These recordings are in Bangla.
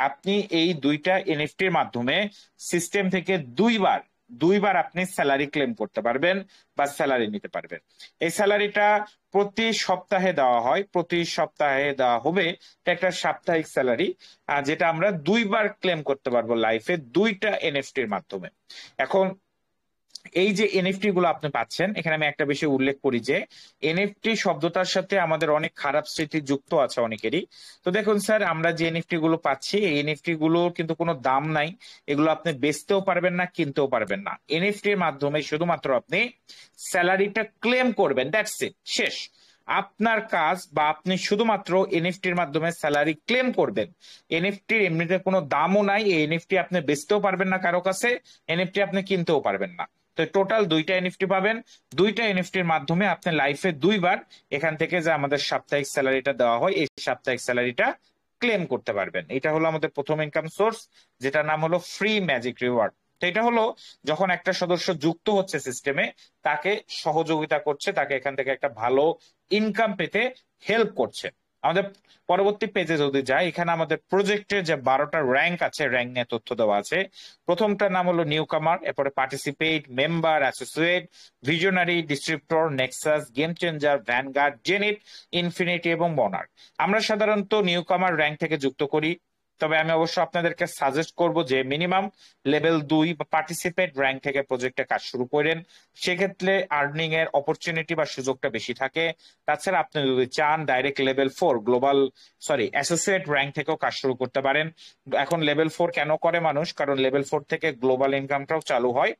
আপনি এই দুইটা এনএফটির মাধ্যমে সিস্টেম থেকে দুইবার আপনি স্যালারি ক্লেম করতে পারবেন বা স্যালারি নিতে পারবেন। এই স্যালারিটা প্রতি সপ্তাহে দেওয়া হয়, প্রতি সপ্তাহে দেওয়া হবে। এটা একটা সাপ্তাহিক স্যালারি, যেটা আমরা দুইবার ক্লেম করতে পারবো লাইফে দুইটা এনএফটির মাধ্যমে। এখন এই যে এনএফটি গুলো আপনি পাচ্ছেন, এখানে আমি একটা বিষয় উল্লেখ করি যে এনএফটি শব্দটার সাথে আমাদের অনেক খারাপ স্মৃতি যুক্ত আছে অনেকেরই। তো দেখুন স্যার, আমরা যে এনএফটি গুলো পাচ্ছি, এই এনএফটি গুলো কিন্তু কোনো দাম নাই, এগুলো আপনি বেচতেও পারবেন না, কিনতেও পারবেন না। এনএফটির মাধ্যমে শুধুমাত্র আপনি স্যালারিটা ক্লেম করবেন, দ্যাটস ইট, শেষ। আপনার কাজ, বা আপনি শুধুমাত্র এনএফটির মাধ্যমে স্যালারি ক্লেম করবেন। এনএফটির এমনিতে কোনো দামও নাই, এই এনএফটি আপনি বেচতেও পারবেন না কারো কাছে, এনএফটি আপনি কিনতেও পারবেন না। তো টোটাল দুইটা এনএফটি পাবেন, দুইটা এনএফটির মাধ্যমে আপনি লাইফে দুইবার এখান থেকে যে আমাদের সাপ্তাহিক স্যালারিটা দেওয়া হয়, এই সাপ্তাহিক স্যালারিটা ক্লেম করতে পারবেন। এটা হলো আমাদের প্রথম ইনকাম সোর্স, যেটার নাম হলো ফ্রি ম্যাজিক রিওয়ার্ড। তো এটা হলো যখন একটা সদস্য যুক্ত হচ্ছে সিস্টেমে, তাকে সহযোগিতা করছে, তাকে এখান থেকে একটা ভালো ইনকাম পেতে হেল্প করছে। আমাদের পরবর্তী পেজে যদি যাই, এখানে আমাদের প্রজেক্টের যে 12টা র্যাঙ্ক আছে, র্যাঙ্ক নিয়ে তথ্য দেওয়া আছে। প্রথমটার নাম হলো নিউ কামার, এরপরে participate, member, associate, visionary, distributor, Nexus, game changer, vanguard, Zenit, infinity এবং মনার্ক। আমরা সাধারণত নিউ কামার র্যাঙ্ক থেকে যুক্ত করি, তবে আমি অবশ্য আপনাদেরকে সাজেস্ট করব যে মিনিমাম লেভেল 2 বা পার্টিসিপেট র্যাঙ্ক থেকে প্রজেক্টে কাজ শুরু করেন, সেক্ষেত্রে আর্নিং এর অপরচুনিটি বা সুযোগটা বেশি থাকে। তাছাড়া আপনি যদি চান ডাইরেক্ট লেভেল 4 অ্যাসোসিয়েট র্যাঙ্ক থেকেও কাজ শুরু করতে পারেন। এখন লেভেল 4 কেন করে মানুষ, কারণ লেভেল 4 থেকে গ্লোবাল ইনকামটাও চালু হয়।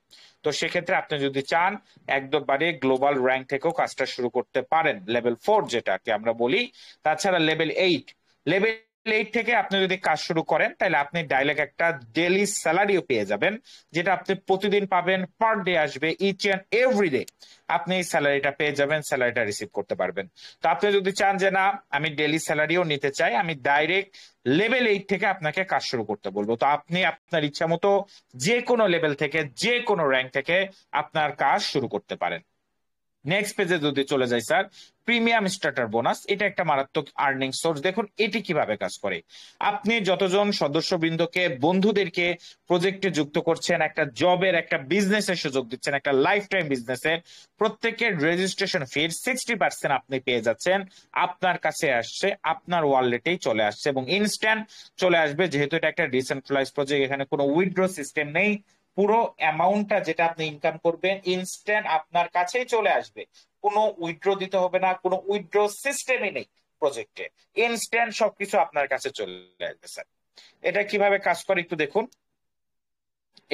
তো সেক্ষেত্রে আপনি যদি চান একবারে গ্লোবাল র্যাঙ্ক থেকেও কাজটা শুরু করতে পারেন, লেভেল 4 যেটাকে আমরা বলি। তাছাড়া লেভেল 8 থেকে আপনি যদি কাজ শুরু করেন, তাহলে আপনি ডাইরেক্ট একটা ডেইলি স্যালারিও পেয়ে যাবেন, যেটা আপনি প্রতিদিন পাবেন, পার ডে আসবে, ইচ এন্ড এভরি ডে আপনি এই স্যালারিটা পেয়ে যাবেন, স্যালারিটা রিসিভ করতে পারবেন। তো আপনি যদি চান যে না, আমি ডেইলি স্যালারিও নিতে চাই, আমি ডাইরেক্ট লেভেল 8 থেকে আপনাকে কাজ শুরু করতে বলবো, তো আপনি আপনার ইচ্ছা মতো যে কোনো লেভেল থেকে, যে কোনো র্যাঙ্ক থেকে আপনার কাজ শুরু করতে পারেন। নেক্সট পেজে যদি চলে যাই স্যার, প্রিমিয়াম স্টার্টার বোনাস, এটা একটা মারাত্মক আর্নিং সোর্স। দেখুন এটি কিভাবে কাজ করে। আপনি যতজন সদস্যবৃন্দকে, বন্ধুদেরকে প্রজেক্টে যুক্ত করছেন, একটা জবের, একটা বিজনেসের সুযোগ দিচ্ছেন, একটা লাইফ টাইম বিজনেসের, প্রত্যেকের রেজিস্ট্রেশন ফির 60% আপনি পেয়ে যাচ্ছেন, আপনার কাছে আসছে, আপনার ওয়ালেটেই চলে আসছে এবং ইনস্ট্যান্ট চলে আসবে। যেহেতু এটা একটা ডিসেন্ট্রালাইজ প্রজেক্ট, এখানে কোনো উইথড্র সিস্টেম নেই, পুরো অ্যামাউন্টটা যেটা আপনি ইনকাম করবেন ইনস্ট্যান্ট আপনার কাছেই চলে আসবে, কোনো উইথড্র দিতে হবে না, কোনো উইথড্র সিস্টেমই নেই প্রজেক্টে, ইনস্ট্যান্ট সবকিছু আপনার কাছে চলে আসবে স্যার। এটা কিভাবে কাজ করে একটু দেখুন।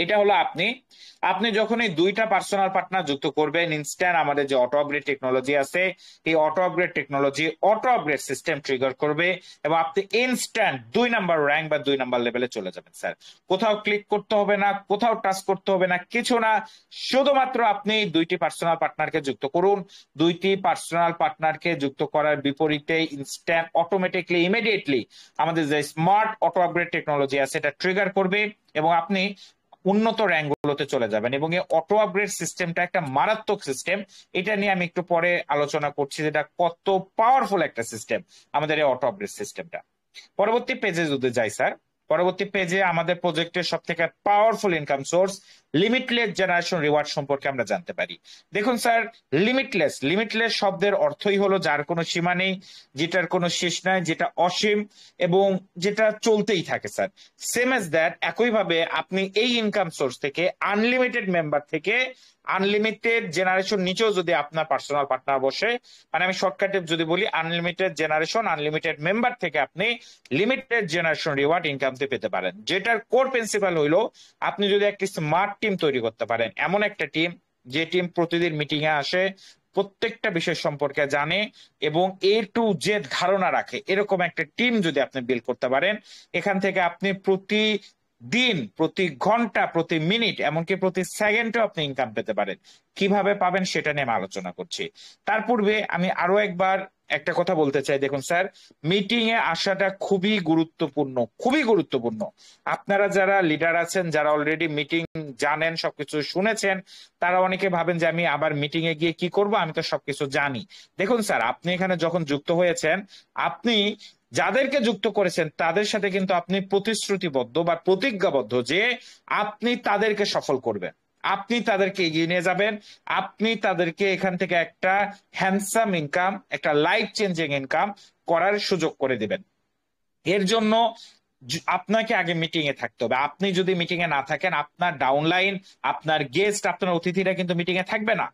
এটা হলো আপনি আপনি যখন এই দুইটা পার্সোনাল পার্টনার যুক্ত করবেন, ইনস্ট্যান্ট আমাদের যে অটো আপগ্রেড টেকনোলজি আছে, এই auto upgrade technology auto upgrade system trigger করবে এবং আপনি ইনস্ট্যান্ট 2 নাম্বার র্যাঙ্ক বা 2 নাম্বার লেভেলে চলে যাবেন স্যার। কোথাও ক্লিক করতে হবে না, কোথাও টাচ করতে হবে না, কিছু না, শুধুমাত্র আপনি দুইটি পার্সোনাল পার্টনারকে যুক্ত করুন। দুইটি পার্সোনাল পার্টনারকে যুক্ত করার বিপরীতে ইনস্ট্যান্ট অটোমেটিকলি ইমিডিয়েটলি আমাদের যে স্মার্ট অটো আপগ্রেড টেকনোলজি আছে এটা ট্রিগার করবে এবং আপনি উন্নত র্যাঙ্ক গুলোতে চলে যাবেন। এবং এই অটো আপগ্রেড সিস্টেমটা একটা মারাত্মক সিস্টেম, এটা নিয়ে আমি একটু পরে আলোচনা করছি, যেটা কত পাওয়ারফুল একটা সিস্টেম আমাদের এই অটো আপগ্রেড সিস্টেমটা। পরবর্তী পেজে যদি যাই স্যার, পরবর্তী পেজে আমাদের প্রজেক্টের সব থেকে powerful income source limitless generation reward সম্পর্কে আমরা জানতে পারি। দেখুন স্যার, লিমিটলেস শব্দের অর্থই হলো যার কোনো সীমা নেই, যেটার কোনো শেষ নাই, যেটা অসীম এবং যেটা চলতেই থাকে স্যার। সেম এজ দ্যাট, একইভাবে আপনি এই ইনকাম সোর্স থেকে আনলিমিটেড মেম্বার থেকে আনলিমিটেড জেনারেশন নিচেও যদি আপনার পার্সোনাল পার্টনার বসে, মানে আমি শর্টকাটে যদি বলি, আনলিমিটেড জেনারেশন, আনলিমিটেড মেম্বার থেকে আপনি লিমিটেড জেনারেশন রিওয়ার্ড ইনকাম পেতে পারেন। যেটার কোর প্রিন্সিপাল হইলো আপনি যদি একটি স্মার্ট টিম তৈরি করতে পারেন, এমন একটা টিম যে টিম প্রতিদিন মিটিং এ আসে, প্রত্যেকটা বিষয় সম্পর্কে জানে এবং A to Z ধারণা রাখে, এরকম একটা টিম যদি আপনি বিল্ড করতে পারেন, এখান থেকে আপনি প্রতিদিন, প্রতি ঘন্টা, প্রতি মিনিট, এমনকি প্রতি সেকেন্ডেও আপনি ইনকাম পেতে পারেন। কিভাবে পাবেন সেটা নিয়ে আমি আলোচনা করছি। তার পূর্বে আমি আরো একবার একটা কথা বলতে চাই। দেখুন স্যার, মিটিং এ আসাটা খুবই গুরুত্বপূর্ণ, খুবই গুরুত্বপূর্ণ। আপনারা যারা লিডার আছেন, যারা অলরেডি মিটিং জানেন, সবকিছু শুনেছেন, তারা অনেকে ভাবেন যে আমি আবার মিটিং এ গিয়ে কি করব, আমি তো সবকিছু জানি। দেখুন স্যার, আপনি এখানে যখন যুক্ত হয়েছেন, আপনি যাদেরকে যুক্ত করেছেন তাদের সাথে কিন্তু আপনি প্রতিশ্রুতিবদ্ধ বা প্রতিজ্ঞাবদ্ধ যে আপনি তাদেরকে সফল করবেন, আপনি তাদেরকে এগিয়ে নিয়ে যাবেন, আপনি তাদেরকে এখান থেকে একটা হ্যান্ডসাম ইনকাম, একটা লাইফ চেঞ্জিং ইনকাম করার সুযোগ করে দিবেন। এর জন্য আপনাকে আগে মিটিং এ থাকতে হবে। আপনি যদি মিটিং এ না থাকেন, আপনার ডাউনলাইন, আপনার গেস্ট, আপনার অতিথিরা কিন্তু মিটিং এ থাকবে না।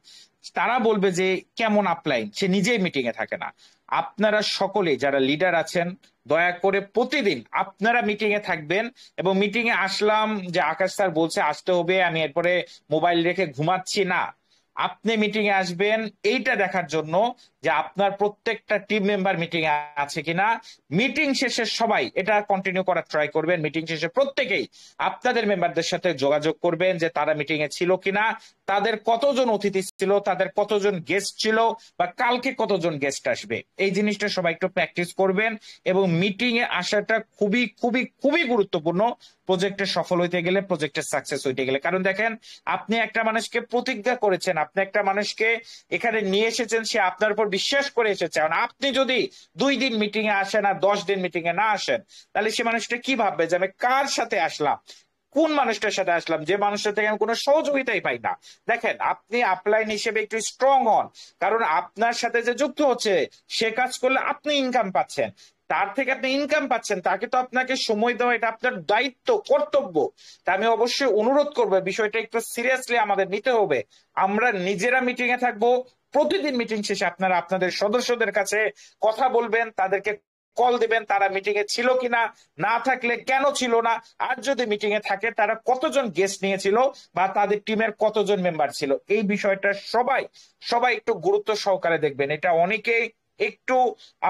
তারা বলবে যে কেমন আপলাইন, সে নিজেই মিটিং এ থাকে না। আপনারা সকলে যারা লিডার আছেন, দয়া করে প্রতিদিন আপনারা মিটিং এ থাকবেন। এবং মিটিং এ আসলাম যে আকাশ স্যার বলছে আসতে হবে, আমি এরপরে মোবাইল রেখে ঘুমাচ্ছি না। আপনি মিটিং এ আসবেন এইটা দেখার জন্য যে আপনার প্রত্যেকটা টিম মেম্বার মিটিং এ আছে কিনা। মিটিং শেষে সবাই এটা কন্টিনিউ করার ট্রাই করবেন। মিটিং শেষে প্রত্যেকেই আপনাদের মেম্বারদের সাথে যোগাযোগ করবেন যে তারা মিটিং এ ছিল কিনা, তাদের কতজন অতিথি ছিল, তাদের কতজন গেস্ট ছিল, বা কালকে কতজন গেস্ট আসবে। এই জিনিসটা সবাই একটু প্র্যাকটিস করবেন। এবং মিটিং এ আসাটা খুবই খুবই খুবই গুরুত্বপূর্ণ প্রজেক্টে সফল হইতে গেলে, প্রজেক্টের সাকসেস হইতে গেলে। কারণ দেখেন, আপনি একটা মানুষকে প্রতিজ্ঞা করেছেন, আপনি একটা মানুষকে এখানে নিয়ে এসেছেন, সে আপনার উপর বিশ্বাস করে এসেছে। আপনি যদি 2 দিন মিটিং এ আসেন আর 10 দিন মিটিং এ না আসেন, তাহলে সে মানুষটা কি ভাববে যে আমি কার সাথে আসলাম, কোন মানুষটার সাথে আসলাম, যে মানুষটার থেকে আমি কোনো সহযোগিতাই পাই না। দেখেন, আপনি আপলাইন হিসেবে একটু স্ট্রং হন, কারণ আপনার সাথে যে যুক্ত হচ্ছে সে কাজ করলে আপনি ইনকাম পাচ্ছেন, তার থেকে আপনি ইনকাম পাচ্ছেন, তাকে তো আপনাকে সময় দেওয়া এটা আপনার দায়িত্ব, কর্তব্য। তা আমি অবশ্যই অনুরোধ করবো বিষয়টা একটু সিরিয়াসলি আমাদের নিতে হবে। আমরা নিজেরা মিটিং এ থাকবো। প্রতিদিন মিটিং শেষে আপনারা আপনাদের সদস্যদের কাছে কথা বলবেন, তাদেরকে কল দিবেন তারা মিটিং এ ছিল কিনা, না থাকলে কেন ছিল না, আর যদি মিটিং এ থাকে তারা কতজন গেস্ট নিয়েছিল বা তাদের টিমের কতজন মেম্বার ছিল। এই বিষয়টা সবাই সবাই একটু গুরুত্ব সহকারে দেখবেন। এটা অনেকেই একটু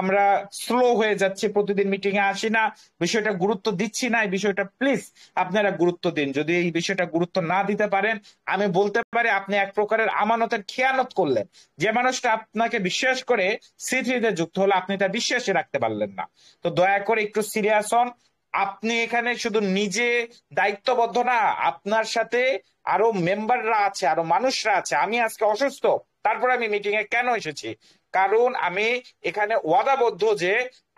আমরা স্লো হয়ে যাচ্ছে, প্রতিদিন মিটিং এ আসি না, বিষয়টা গুরুত্ব দিচ্ছি না। এই বিষয়টা প্লিজ আপনারা গুরুত্ব দিন। যদি এই বিষয়টা গুরুত্ব না দিতে পারেন, আমি বলতে পারি আপনি এক প্রকারের আমানতের খেয়ানত করলেন। যে মানুষটা আপনাকে বিশ্বাস করে সিথিতে যুক্ত হলো, আপনি তার বিশ্বাসে রাখতে পারলেন না। তো দয়া করে একটু সিরিয়াস হন। আপনি এখানে শুধু নিজে দায়িত্ববদ্ধ না, আপনার সাথে আরো মেম্বাররা আছে, আরো মানুষরা আছে। আমি আজকে অসুস্থ, তারপর আমি মিটিং এ কেন এসেছি? কারণ আমি এখানে ওয়াদাবদ্ধ যে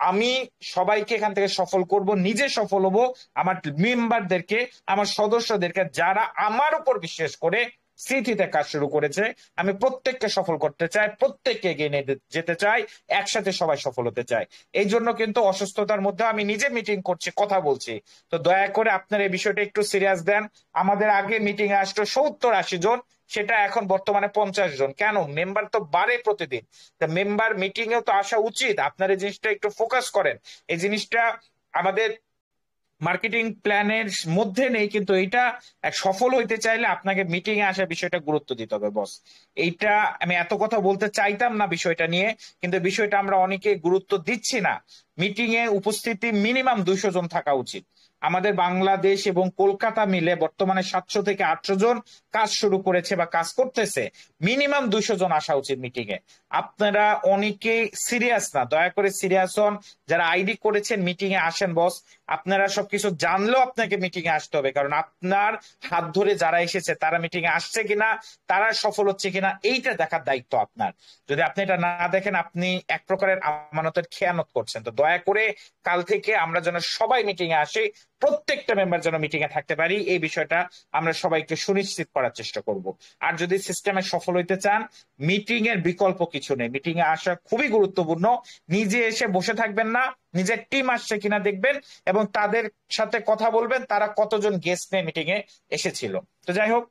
আমি সবাইকে এখান থেকে সফল করব, নিজে সফল হব, আমার মেম্বারদেরকে, আমার সদস্যদেরকে, যারা আমার উপর বিশ্বাস করে স্মৃতিতে কাজ শুরু করেছে, আমি প্রত্যেককে সফল করতে চাই, প্রত্যেককে এগিয়ে নিয়ে যেতে চাই, একসাথে সবাই সফল হতে চাই। এই জন্য কিন্তু অসুস্থতার মধ্যে আমি নিজে মিটিং করছি, কথা বলছি। তো দয়া করে আপনার এই বিষয়টা একটু সিরিয়াস দেন। আমাদের আগে মিটিং এ আসতো 70-80 জন, সেটা এখন বর্তমানে 50 জন। কেন? মেম্বার তো বাড়ে প্রতিদিন। তা মেম্বার মিটিং এও তো আসা উচিত। আপনার এই জিনিসটা একটু ফোকাস করেন। এই জিনিসটা আমাদের মার্কেটিং প্ল্যানের মধ্যে নেই, কিন্তু এইটা এক সফল হইতে চাইলে আপনাকে মিটিং এ আসার বিষয়টা গুরুত্ব দিতে হবে বস। এইটা আমি এত কথা বলতে চাইতাম না বিষয়টা নিয়ে, কিন্তু বিষয়টা আমরা অনেকে গুরুত্ব দিচ্ছি না। মিটিং এ উপস্থিতি মিনিমাম 200 জন থাকা উচিত। আমাদের বাংলাদেশ এবং কলকাতা মিলে বর্তমানে 700 থেকে 800 জন কাজ শুরু করেছে বা কাজ করতেছে। মিনিমাম 200 জন আসা উচিত মিটিং এ। আপনারা অনেকে সিরিয়াস না, দয়া করে সিরিয়াস হন। যারা আইডি করেছেন মিটিং এ আসেন বস। আপনারা সবকিছু জানলেও আপনাকে মিটিং এ আসতে হবে, কারণ আপনার হাত ধরে যারা এসেছে তারা মিটিং এ আসছে কিনা, তারা সফল হচ্ছে কিনা, এইটা দেখার দায়িত্ব আপনার। যদি আপনি এটা না দেখেন, আপনি এক প্রকারের আমানতের খেয়ানত করছেন। তো দয়া করে কাল থেকে আমরা যেন সবাই মিটিং এ আসি, প্রত্যেকটা মেম্বার যেন মিটিং এ থাকতে পারি, এই বিষয়টা আমরা সবাইকে সুনিশ্চিত করার চেষ্টা করব। আর যদি সিস্টেমে সফল হইতে চান, মিটিং এর বিকল্প কিছু নেই, মিটিং এ আসা খুবই গুরুত্বপূর্ণ। নিজে এসে বসে থাকবেন না, নিজের টিম আসছে কিনা দেখবেন এবং তাদের সাথে কথা বলবেন তারা কতজন গেস্ট নিয়ে মিটিং এ এসেছিল। তো যাই হোক,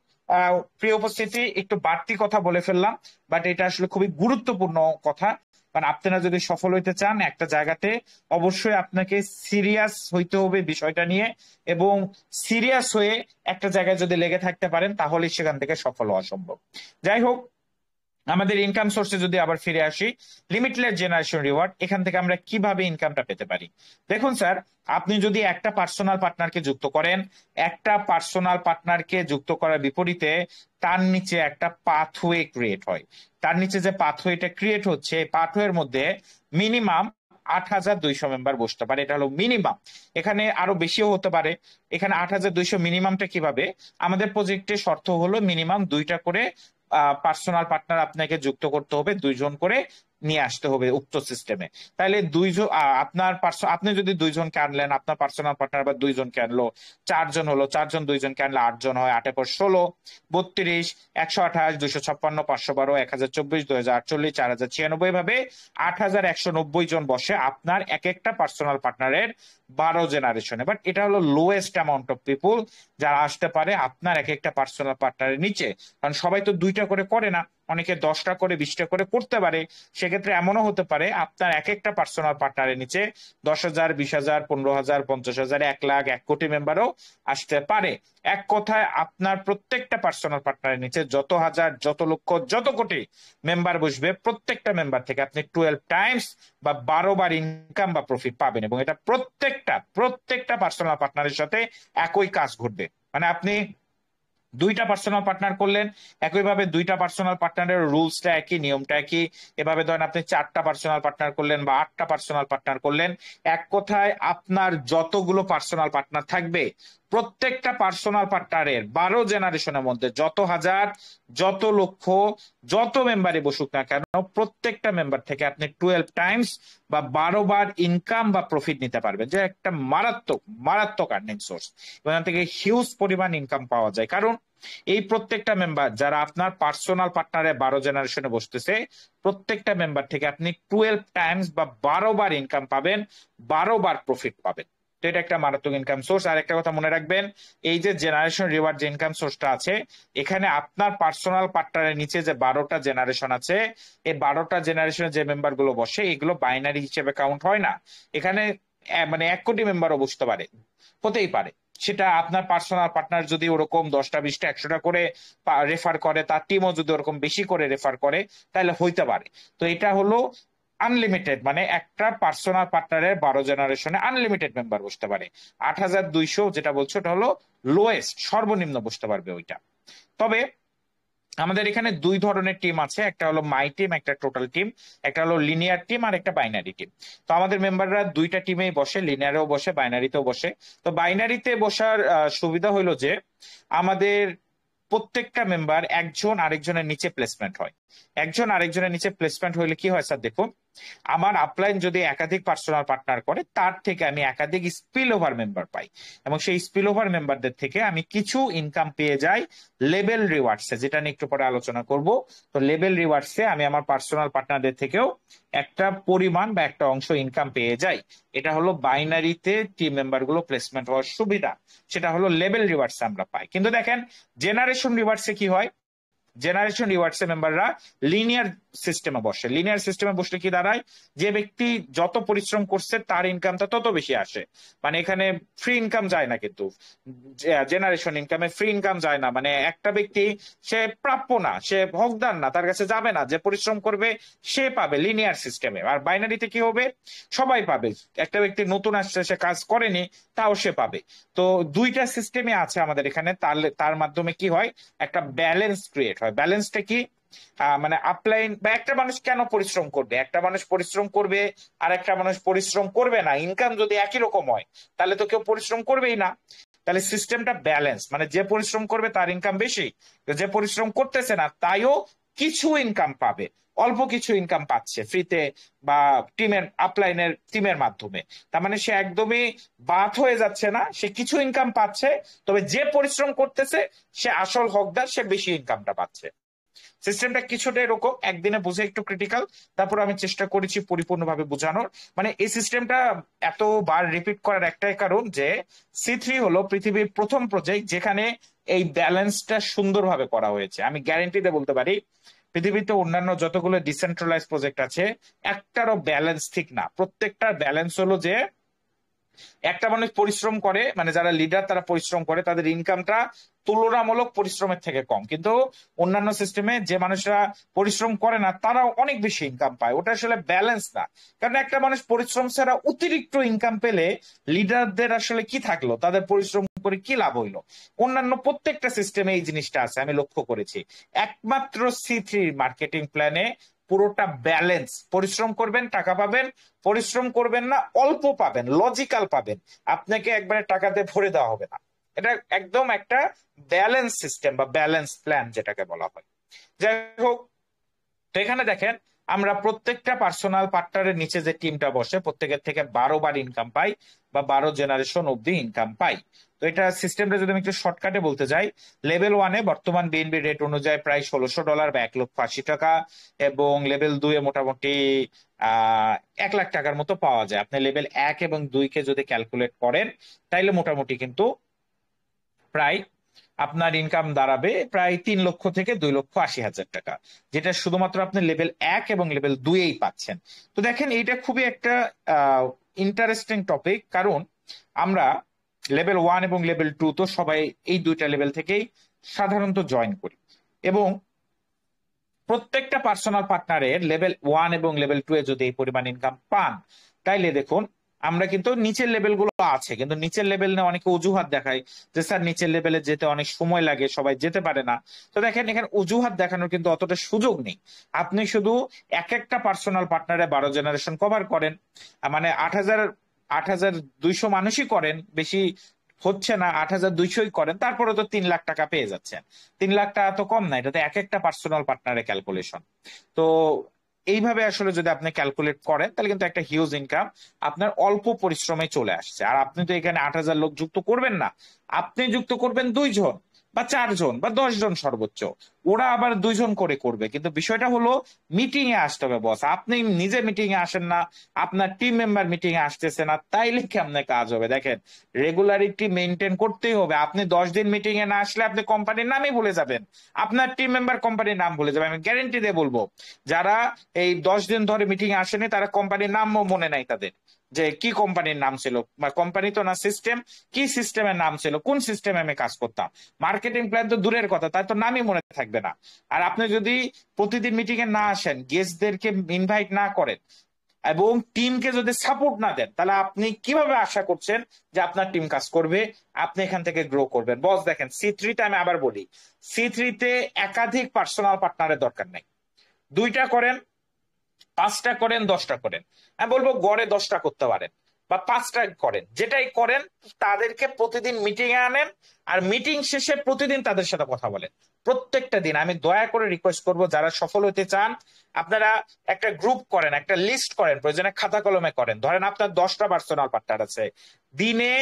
প্রিয় উপস্থিতি, একটু বাড়তি কথা বলে ফেললাম, বাট এটা আসলে খুবই গুরুত্বপূর্ণ কথা। কারণ আপনারা যদি সফল হইতে চান একটা জায়গাতে, অবশ্যই আপনাকে সিরিয়াস হইতে হবে বিষয়টা নিয়ে, এবং সিরিয়াস হয়ে একটা জায়গায় যদি লেগে থাকতে পারেন তাহলে সেখান থেকে সফল হওয়া সম্ভব। যাই হোক, আমাদের ইনকাম সোর্সে যদি আবার ফিরে আসি, লিমিটলেস জেনারেশন রিওয়ার্ড, এখান থেকে আমরা কিভাবে ইনকামটা পেতে পারি? দেখুন স্যার, আপনি যদি একটা পার্সোনাল পার্টনারকে যুক্ত করেন, একটা পার্সোনাল পার্টনারকে যুক্ত করার বিপরীতে তার নিচে একটা পাথওয়ে ক্রিয়েট হয়। তার নিচে যে পাথওয়েটা ক্রিয়েট হচ্ছে, পাথওয়ের মধ্যে মিনিমাম 8200 মেম্বার বসতে পারে, এটা হলো মিনিমাম। এখানে আরো বেশিও হতে পারে। এখানে 8200 মিনিমামটা কিভাবে? আমাদের প্রজেক্টে শর্ত হলো মিনিমাম 2টা করে পার্সোনাল পার্টনার আপনাকে যুক্ত করতে হবে, 2 জন করে। নিয়ে আসতে হবে উক্ত সিস্টেমে। তাহলে দুইজন আপনি যদি দুইজনকে আনলেন, আপনার পার্সোনাল পার্টনার আবার দুইজনকে আনলো, চারজন হলো, চারজন দুইজনকে আনলে আটজন হয়, 8×16 32, 128, 256, 512, 1024, 2048, 4096, ভাবে 8190 জন বসে আপনার এক একটা পার্সোনাল পার্টনারের 12 জেনারেশনে। বাট এটা হলো লোয়েস্ট অ্যামাউন্ট অফ পিপুল যারা আসতে পারে আপনার এক একটা পার্সোনাল পার্টনারের নিচে। কারণ সবাই তো দুইটা করে না, অনেকে 10টা করে 20টা করে করতে পারে। সেক্ষেত্রে এমনও হতে পারে আপনার এক একটা পার্সোনাল পার্টনারের নিচে 10,000, 20,000, 15,000, 50,000, 1 লাখ, 1 কোটি মেম্বারও আসতে পারে। এক কথায় আপনার প্রত্যেকটা পার্সোনাল পার্টনারের নিচে যত হাজার, যত লক্ষ, যত কোটি মেম্বার বসবে, প্রত্যেকটা মেম্বার থেকে আপনি 12 টাইমস বা 12 বার ইনকাম বা প্রফিট পাবেন। এবং এটা প্রত্যেকটা পার্সোনাল পার্টনারের সাথে একই কাজ ঘটবে। মানে আপনি দুইটা পার্সোনাল পার্টনার করলেন, একইভাবে দুইটা পার্সোনাল পার্টনারের রুলসটা একই, নিয়মটা একই। এভাবে ধরেন আপনি 4টা পার্সোনাল পার্টনার করলেন বা 8টা পার্সোনাল পার্টনার করলেন, এক কথায় আপনার যতগুলো পার্সোনাল পার্টনার থাকবে, প্রত্যেকটা পার্সোনাল পার্টনারের 12 জেনারেশনের মধ্যে যত হাজার, যত লক্ষ, যত মেম্বারে বসুক না কেন, প্রত্যেকটা মেম্বার থেকে আপনি 12 টাইমস বা 12 বার ইনকাম বা প্রফিট নিতে পারবেন, যে একটা মারাত্মক আর্নিং সোর্স। এখান থেকে হিউজ পরিমাণ ইনকাম পাওয়া যায়। কারণ এই প্রত্যেকটা মেম্বার যারা আপনার পার্সোনাল পার্টনারে 12 জেনারেশনে বসতেছে, প্রত্যেকটা মেম্বার থেকে আপনি 12 টাইমস বা 12 বার ইনকাম পাবেন, 12 বার প্রফিট পাবেন। তো এটা একটা মারাত্মক ইনকাম সোর্স। আর একটা কথা মনে রাখবেন, এই যে জেনারেশন রিওয়ার্ড যে ইনকাম সোর্সটা আছে, এখানে আপনার পার্সোনাল পার্টনারের নিচে যে 12টা জেনারেশন আছে, এই 12টা জেনারেশনের যে মেম্বার গুলো বসে, এগুলো বাইনারি হিসেবে কাউন্ট হয় না। এখানে মানে 1 কোটি মেম্বারও বসতে পারে, হতেই পারে। সেটা আপনার পার্সোনাল পার্টনার যদি ওরকম 10টা, 20টা, 100টা করে রেফার করে, তার টিমও যদি ওরকম বেশি করে রেফার করে, তাহলে হইতে পারে। তো এটা হলো আনলিমিটেড, মানে একটা পার্সোনাল পার্টনারের 12 জেনারেশনে আনলিমিটেড মেম্বার বসতে পারে। 8200 যেটা বলছো, ওটা হলো লোয়েস্ট, সর্বনিম্ন বসতে পারবে ওইটা। তবে আমাদের এখানে দুই ধরনের টিম আছে, একটা হলো মাই টিম, একটা টোটাল টিম। একটা হলো লিনিয়ার টিম আর একটা বাইনারি টিম। তো আমাদের মেম্বাররা দুইটা টিমেই বসে, লিনিয়ারেও বসে, বাইনারিতেও বসে। তো বাইনারিতে বসার সুবিধা হলো যে আমাদের প্রত্যেকটা মেম্বার একজন আরেকজনের নিচে প্লেসমেন্ট হয়। একজন আরেকজনের নিচে প্লেসমেন্ট হইলে কি হয় স্যার, দেখুন, আমার আপলাইন যদি একাধিক পার্সোনাল পার্টনার করে, তার থেকে আমি একাধিক স্পিল ওভার মেম্বার পাই, এবং সেই স্পিল ওভার মেম্বারদের থেকে আমি কিছু ইনকাম পেয়ে যাই লেভেল রিওয়ার্ডসে, যেটা নিয়ে একটু পরে আলোচনা করব। তো লেভেল রিওয়ার্ডসে আমি আমার পার্সোনাল পার্টনারদের থেকেও একটা পরিমাণ বা একটা অংশ ইনকাম পেয়ে যাই। এটা হলো বাইনারিতে টিম মেম্বার গুলো প্লেসমেন্ট হওয়ার সুবিধা, সেটা হলো লেভেল রিওয়ার্ডস আমরা পাই। কিন্তু দেখেন জেনারেশন রিওয়ার্ডসে কি হয়, জেনারেশন রিওয়ার্ডস এর মেম্বাররা লিনিয়ার সিস্টেমে বসে। লিনিয়ার সিস্টেমে বসলে কি দাঁড়ায়, যে ব্যক্তি যত পরিশ্রম করছে তার ইনকামটা তত বেশি আসে। মানে এখানে ফ্রি ইনকাম যায় না, কিন্তু জেনারেশন ইনকামে ফ্রি ইনকাম যায় না। মানে একটা ব্যক্তি সে প্রাপ্য না, সে হকদার না, তার কাছে যাবে না। যে পরিশ্রম করবে সে পাবে লিনিয়ার সিস্টেমে। আর বাইনারিতে কি হবে, সবাই পাবে। একটা ব্যক্তি নতুন আসছে, সে কাজ করেনি, তাও সে পাবে। তো দুইটা সিস্টেমে আছে আমাদের এখানে। তার মাধ্যমে কি হয়, একটা ব্যালেন্স ক্রিয়েট হয়। ব্যালেন্সটা কি, মানে আপলাইন বা একটা মানুষ কেন পরিশ্রম করবে, একটা মানুষ পরিশ্রম করবে আর একটা মানুষ পরিশ্রম করবে না, ইনকাম যদি একই রকম হয়, তাহলে তো কেউ পরিশ্রম করবেই না। তাহলে সিস্টেমটা ব্যালেন্স, মানে যে পরিশ্রম করবে তার ইনকাম বেশি, যে পরিশ্রম করতেছে না তাইও কিছু ইনকাম পাবে, অল্প কিছু ইনকাম পাচ্ছে ফ্রিতে বা টিমের আপলাইনের টিমের মাধ্যমে। তার মানে সে একদমই বাদ হয়ে যাচ্ছে না, সে কিছু ইনকাম পাচ্ছে। তবে যে পরিশ্রম করতেছে সে আসল হকদার, সে বেশি ইনকামটা পাচ্ছে। সিস্টেমটা কিছুটা এরকম, একদিনে বুঝে একটু ক্রিটিক্যাল, তারপর আমি চেষ্টা করেছি পরিপূর্ণভাবে বোঝানোর। মানে এই সিস্টেমটা এতবার রিপিট করার একটাই কারণ যে C3 হলো পৃথিবীর প্রথম প্রজেক্ট যেখানে এই ব্যালেন্সটা সুন্দরভাবে করা হয়েছে। আমি গ্যারেন্টি দিয়ে বলতে পারি পৃথিবীতে অন্যান্য যতগুলো ডিসেন্ট্রালাইজ প্রজেক্ট আছে, একটারও ব্যালেন্স ঠিক না। প্রত্যেকটার ব্যালেন্স হলো যে একটা মানুষ পরিশ্রম করে, মানে যারা লিডার তারা পরিশ্রম করে, তাদের ইনকামটা তুলনামূলক পরিশ্রমের থেকে কম। কিন্তু অন্যান্য সিস্টেমে যে মানুষরা পরিশ্রম করে না তারাও অনেক বেশি ইনকাম পায়। ওটা আসলে ব্যালেন্স না। কারণ একটা মানুষ পরিশ্রম ছাড়া অতিরিক্ত ইনকাম পেলে লিডারদের আসলে কি থাকলো, তাদের পরিশ্রম করে কি লাভ হইলো? অন্যান্য প্রত্যেকটা সিস্টেমে এই জিনিসটা আছে, আমি লক্ষ্য করেছি। একমাত্র C3 মার্কেটিং প্ল্যানে পুরোটা ব্যালেন্স, পরিশ্রম করবেন টাকা পাবেন, পরিশ্রম করবেন না অল্প পাবেন, লজিক্যাল পাবেন, আপনাকে একবারে টাকা দিয়ে ভরে দেওয়া হবে না। এটা একদম একটা ব্যালেন্স সিস্টেম বা ব্যালেন্স প্ল্যান যেটাকে বলা হয়। যাই হোক, তো এখানে দেখেন আমরা প্রত্যেকটা পার্সোনাল পার্টনারের নিচে যে টিমটা বসে প্রত্যেকের থেকে 12 বার ইনকাম পাই বা 12 জেনারেশন অব্দি ইনকাম পাই। তো এটা সিস্টেমটা যদি আমি একটু শর্টকাটে বলতে যাই, লেভেল 1-এ বর্তমান বিএনবি রেট অনুযায়ী প্রায় $1600 বা 1,80,000 এবং লেভেল 2-এ মোটামুটি 1,00,000 টাকার মতো পাওয়া যায়। আপনি লেভেল 1 এবং 2-কে যদি ক্যালকুলেট করেন তাইলে মোটামুটি কিন্তু প্রায় আপনার ইনকাম দাঁড়াবে প্রায় 3 লক্ষ থেকে 2,80,000 টাকা, যেটা শুধুমাত্র আপনি লেভেল 1 এবং লেভেল 2-এই পাচ্ছেন। তো দেখেন এইটা খুবই একটা ইন্টারেস্টিং টপিক, কারণ আমরা লেভেল 1 এবং লেভেল 2 তো সবাই এই দুইটা লেভেল থেকেই সাধারণত জয়েন করি, এবং প্রত্যেকটা পার্সোনাল পার্টনারের লেভেল 1 এবং লেভেল 2-এ যদি এই পরিমাণ ইনকাম পান, তাইলে দেখুন আমরা কিন্তু নিচের লেভেল গুলো আছে, কিন্তু নিচের লেভেল নিয়ে অনেকে অজুহাত দেখায় যে স্যার নিচের লেভেলে যেতে অনেক সময় লাগে, সবাই যেতে পারে না। তো দেখেন এখানে অজুহাত দেখানোর কিন্তু অতটা সুযোগ নেই। আপনি শুধু এক একটা পার্সোনাল পার্টনারে 12 জেনারেশন কভার করেন, মানে 8,200 মানুষই করেন, বেশি হচ্ছে না, 8,200ই করেন, তারপরে তো 3 লাখ টাকা পেয়ে যাচ্ছেন। 3 লাখ টাকা তো কম না, এটা তো এক একটা পার্সোনাল পার্টনারের ক্যালকুলেশন। তো এইভাবে আসলে যদি আপনি ক্যালকুলেট করেন তাহলে কিন্তু একটা হিউজ ইনকাম আপনার অল্প পরিশ্রমে চলে আসছে। আর আপনি তো এখানে 8,000 লোক যুক্ত করবেন না, আপনি যুক্ত করবেন 2 জন বা 4 জন বা 10 জন সর্বোচ্চ, ওরা আবার 2 জন করে করবে। কিন্তু বিষয়টা হলো মিটিং এ আসতে হবে বস, আপনি নিজে মিটিং এ আসেন না, আপনার টিম মেম্বার মিটিং এ আসতেছে না, তাইলে কেমনে কাজ হবে? দেখেন রেগুলারিটি মেনটেন করতেই হবে। আপনি 10 দিন মিটিং এ না আসলে আপনি কোম্পানির নামই ভুলে যাবেন, আপনার টিম মেম্বার কোম্পানির নাম ভুলে যাবে। আমি গ্যারেন্টি দিয়ে বলবো, যারা এই 10 দিন ধরে মিটিং এ আসেনি তারা কোম্পানির নামও মনে নাই তাদের, যে কি কোম্পানির নাম ছিল, বা কোম্পানি তো না সিস্টেম, কি সিস্টেমের নাম ছিল, কোন সিস্টেমে আমি কাজ করতাম, মার্কেটিং প্ল্যান তো দূরের কথা, তার তো নামই মনে থাকবে না। আর আপনি যদি প্রতিদিন মিটিং এ না আসেন, গেস্টদেরকে ইনভাইট না করেন এবং টিমকে যদি সাপোর্ট না দেন, তাহলে আপনি কিভাবে আশা করছেন যে আপনার টিম কাজ করবে, আপনি এখান থেকে গ্রো করবেন? বস দেখেন C3-তে, আমি আবার বলি, C3-তে একাধিক পার্সোনাল পার্টনারের দরকার নাই। 2টা করেন, 5টা করেন, 10টা করেন, আমি বলবো গড়ে 10টা করতে পারেন বা 5টা করেন, যেটাই করেন তাদেরকে প্রতিদিন মিটিং এ আনেন, আর মিটিং শেষে প্রতিদিন তাদের সাথে কথা বলেন। প্রত্যেকটা দিন আমি দয়া করে রিকোয়েস্ট করব, যারা সফল হতে চান আপনারা একটা গ্রুপ করেন, একটা লিস্ট করেন, প্রয়োজনে খাতা কলমে করেন। ধরেন আপনার 10টা পার্সোনাল পার্টনার আছে, দিনে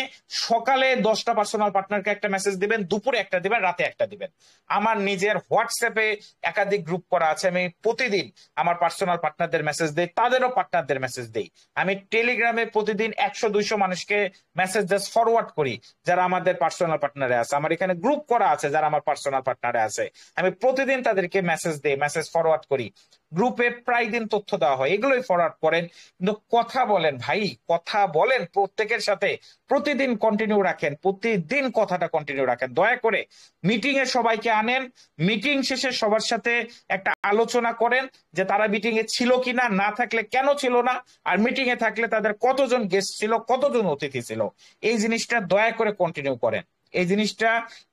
সকালে 10টা পার্সোনাল পার্টনারকে একটা মেসেজ দিবেন, দুপুরে একটা দিবেন, রাতে একটা দিবেন। আমার নিজের হোয়াটসঅ্যাপে একাধিক গ্রুপ করা আছে, আমি প্রতিদিন আমার পার্সোনাল পার্টনারদের মেসেজ দেই, তাদেরও পার্টনারদের মেসেজ দেই। আমি টেলিগ্রামে প্রতিদিন 100-200 মানুষকে মেসেজ জাস্ট ফরওয়ার্ড করি যারা আমাদের পার্সোনাল পার্টনারে আছে। আমার এখানে গ্রুপ করা আছে যারা আমার পার্সোনাল পার্টনারে আছে, আমি প্রতিদিন তাদেরকে মেসেজ দেই, মেসেজ ফরওয়ার্ড করি। গ্রুপে প্রায় দিন তথ্য দেওয়া হয়, এগুলোই ফরওয়ার্ড করেন। কিন্তু কথা বলেন ভাই, কথা বলেন প্রত্যেকের সাথে, প্রতিদিন কন্টিনিউ রাখেন, প্রতিদিন কথাটা কন্টিনিউ রাখেন। দয়া করে মিটিং এ সবাইকে আনেন, মিটিং শেষে সবার সাথে একটা আলোচনা করেন যে তারা মিটিং এ ছিল কিনা, না থাকলে কেন ছিল না, আর মিটিং এ থাকলে তাদের কতজন গেস্ট ছিল, কতজন অতিথি ছিল। এই জিনিসটা দয়া করে কন্টিনিউ করেন। এই জিনিসটা